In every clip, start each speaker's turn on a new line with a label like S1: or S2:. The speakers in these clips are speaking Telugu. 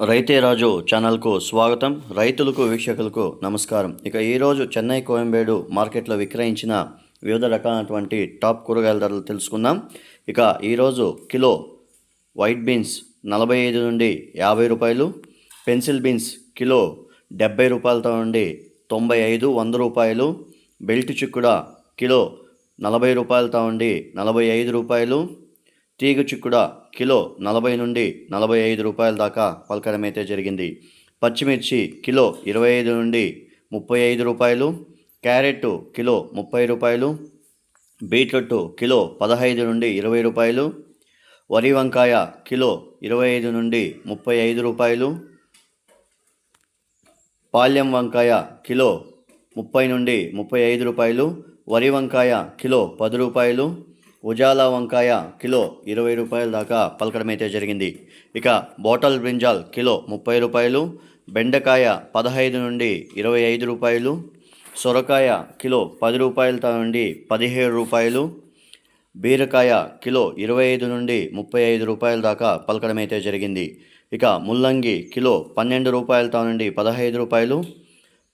S1: రైతే రాజు ఛానల్కు స్వాగతం. రైతులకు వీక్షకులకు నమస్కారం. ఇక ఈరోజు చెన్నై కోయంబేడు మార్కెట్లో విక్రయించిన వివిధ రకాలైనటువంటి టాప్ కూరగాయల ధరలు తెలుసుకుందాం. ఇక ఈరోజు కిలో వైట్ బీన్స్ 45 నుండి 50 రూపాయలు, పెన్సిల్ బీన్స్ కిలో 70 రూపాయలతో నుండి 95, 100 రూపాయలు, బెల్ట్ చిక్కుడ కిలో 40 రూపాయలతో నుండి 45 రూపాయలు, తీగ చిక్కుడ కిలో 40 నుండి 45 రూపాయల దాకా పలకడం అయితే జరిగింది. పచ్చిమిర్చి కిలో 25 నుండి 35 రూపాయలు, క్యారెట్ కిలో 30 రూపాయలు, బీట్రూట్ కిలో 15 నుండి 20 రూపాయలు, వరి వంకాయ కిలో 25 నుండి 35 రూపాయలు, పాల్యం వంకాయ కిలో 30 నుండి 35 రూపాయలు, వరి వంకాయ కిలో 10 రూపాయలు, ఉజాలా వంకాయ కిలో 20 రూపాయల దాకా పలకడం అయితే జరిగింది. ఇక బాటల్ బ్రింజాల్ కిలో 30 రూపాయలు, బెండకాయ 15 నుండి 25 రూపాయలు, సొరకాయ కిలో 10 రూపాయలతో నుండి 17 రూపాయలు, బీరకాయ కిలో 25 నుండి 35 రూపాయల దాకా పలకడం అయితే జరిగింది. ఇక ముల్లంగి కిలో 12 రూపాయలతో నుండి 15 రూపాయలు,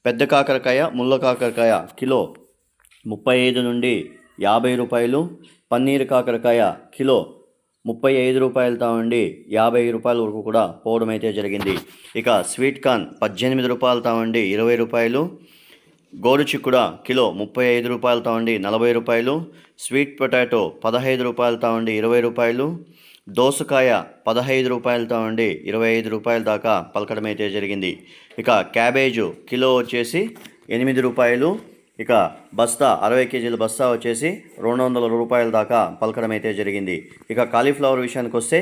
S1: పెద్ద కాకరకాయ ముళ్ళ కాకరకాయ కిలో 35 నుండి 50 రూపాయలు, పన్నీర్ కాకరకాయ కిలో 35 రూపాయలతో నుండి 50 రూపాయల వరకు కూడా పోవడం అయితే జరిగింది. ఇక స్వీట్ కార్న్ 18 రూపాయలతో నుండి 20 రూపాయలు, గోరు చిక్కుడ కిలో 35 రూపాయలతో నుండి 40 రూపాయలు, స్వీట్ పొటాటో 15 రూపాయలతో నుండి 20 రూపాయలు, దోసకాయ 15 రూపాయలతో నుండి 25 రూపాయల దాకా పలకడం అయితే జరిగింది. ఇక క్యాబేజు కిలో వచ్చేసి 8 రూపాయలు, ఇక బస్తా 60 కేజీల బస్తా వచ్చేసి 200 రూపాయల దాకా పలకడం అయితే జరిగింది. ఇక కాలీఫ్లవర్ విషయానికి వస్తే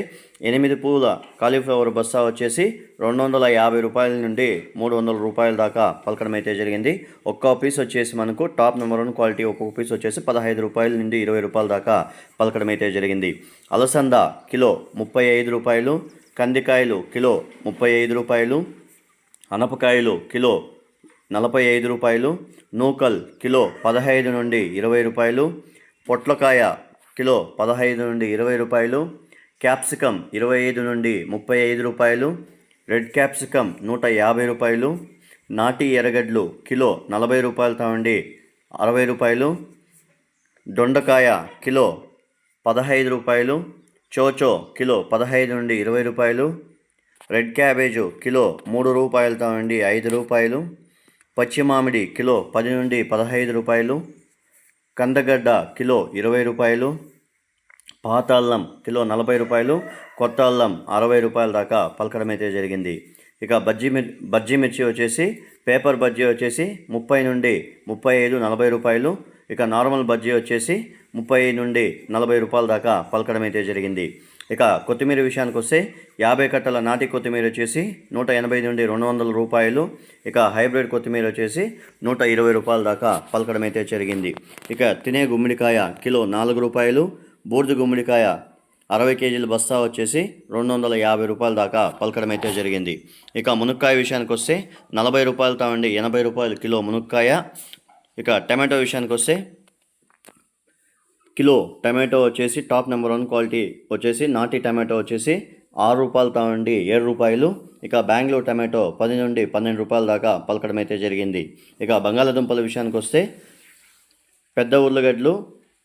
S1: 8 పూల కాలీఫ్లవర్ బస్తా వచ్చేసి 250 రూపాయల నుండి 300 రూపాయల దాకా పలకడం అయితే జరిగింది. ఒక్కో పీస్ వచ్చేసి మనకు టాప్ నెంబర్ 1 క్వాలిటీ ఒక్కొక్క పీస్ వచ్చేసి 15 రూపాయల నుండి 20 రూపాయల దాకా పలకడం అయితే జరిగింది. అలసంద కిలో 35 రూపాయలు, కందికాయలు కిలో 35 రూపాయలు, అనపకాయలు కిలో 45 రూపాయలు, నూకల్ కిలో 15 నుండి 20 రూపాయలు, పొట్లకాయ కిలో 15 నుండి 20 రూపాయలు, క్యాప్సికమ్ 25 నుండి 35 రూపాయలు, రెడ్ క్యాప్సికమ్ 150 రూపాయలు, నాటి ఎర్రగడ్డలు కిలో 40 రూపాయలతో నుండి 60 రూపాయలు, దొండకాయ కిలో 15 రూపాయలు, చోచో కిలో 15 నుండి 20 రూపాయలు, రెడ్ క్యాబేజు కిలో 3 రూపాయలతో నుండి 5 రూపాయలు, పచ్చి మామిడి కిలో 10 నుండి 15 రూపాయలు, కందగడ్డ కిలో 20 రూపాయలు, పాత అల్లం కిలో 40 రూపాయలు, కొత్త అల్లం 60 రూపాయల దాకా పలకడం అయితే జరిగింది. ఇక బజ్జీ మిర్చి వచ్చేసి పేపర్ బజ్జీ వచ్చేసి 30 నుండి 35, 40 రూపాయలు, ఇక నార్మల్ బజ్జీ వచ్చేసి 30 నుండి 40 రూపాయల దాకా పలకడం అయితే జరిగింది. ఇక కొత్తిమీర విషయానికి వస్తే 50 కట్టల నాటి కొత్తిమీర వచ్చేసి 180 నుండి 200 రూపాయలు, ఇక హైబ్రిడ్ కొత్తిమీర వచ్చేసి 120 రూపాయల దాకా పలకడం అయితే జరిగింది. ఇక తినే గుమ్మడికాయ కిలో 4 రూపాయలు, బూర్దు గుమ్మడికాయ 60 కేజీల బస్తా వచ్చేసి 250 రూపాయల దాకా పలకడం అయితే జరిగింది. ఇక మునక్కాయ విషయానికి వస్తే 40 రూపాయలతో నుండి 80 రూపాయలు కిలో మునక్కాయ. ఇక టమాటో విషయానికి వస్తే కిలో టమాటో వచ్చేసి టాప్ నెంబర్ 1 క్వాలిటీ వచ్చేసి నాటి టమాటో వచ్చేసి 6 రూపాయలతో నుండి 7 రూపాయలు, ఇక బెంగళూరు టమాటో 10 నుండి 12 రూపాయల దాకా పలకడం అయితే జరిగింది. ఇక బంగాళాదుంపల విషయానికి వస్తే పెద్ద ఉర్లగడ్డలు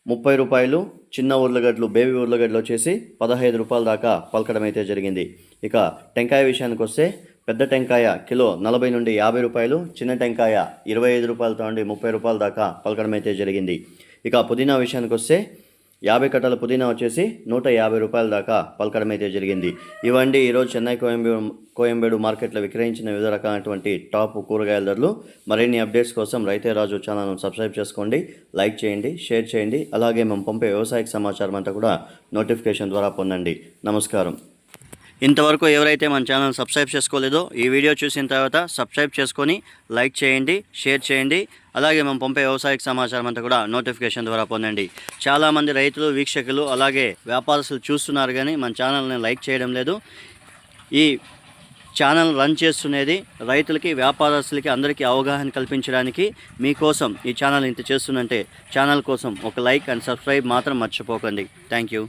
S1: 30 రూపాయలు, చిన్న ఉర్లగడ్డలు బేబీ ఉర్లగడ్డలు వచ్చేసి 15 రూపాయల దాకా పలకడం అయితే జరిగింది. ఇక టెంకాయ విషయానికి వస్తే పెద్ద టెంకాయ కిలో 40 నుండి 50 రూపాయలు, చిన్న టెంకాయ 25 రూపాయలతో నుండి 30 రూపాయల దాకా పలకడం అయితే జరిగింది. ఇక పుదీనా విషయానికి వస్తే 50 కట్టల పుదీనా వచ్చేసి 150 రూపాయల దాకా పలకడం అయితే జరిగింది. ఇవండి ఈరోజు చెన్నై కోయంబేడు మార్కెట్లో విక్రయించిన వివిధ రకాలైనటువంటి టాప్ కూరగాయల ధరలు. మరిన్ని అప్డేట్స్ కోసం రైతే రాజు ఛానల్ను సబ్స్క్రైబ్ చేసుకోండి, లైక్ చేయండి, షేర్ చేయండి. అలాగే మేము పంపే వ్యవసాయ సమాచారం అంతా కూడా నోటిఫికేషన్ ద్వారా పొందండి. నమస్కారం. ఇంతవరకు ఎవరైతే మన ఛానల్ సబ్స్క్రైబ్ చేసుకోలేదో ఈ వీడియో చూసిన తర్వాత సబ్స్క్రైబ్ చేసుకొని లైక్ చేయండి, షేర్ చేయండి. అలాగే మేము పంపే వ్యవసాయ సమాచారం అంతా కూడా నోటిఫికేషన్ ద్వారా పొందండి. చాలామంది రైతులు, వీక్షకులు, అలాగే వ్యాపారస్తులు చూస్తున్నారు కానీ మన ఛానల్ని లైక్ చేయడం లేదు. ఈ ఛానల్ రన్ చేస్తున్నది రైతులకి, వ్యాపారస్తులకి అందరికీ అవగాహన కల్పించడానికి. మీకోసం ఈ ఛానల్ ఇంత చేస్తున్నంటే ఛానల్ కోసం ఒక లైక్ అండ్ సబ్స్క్రైబ్ మాత్రం మర్చిపోకండి. Thank you.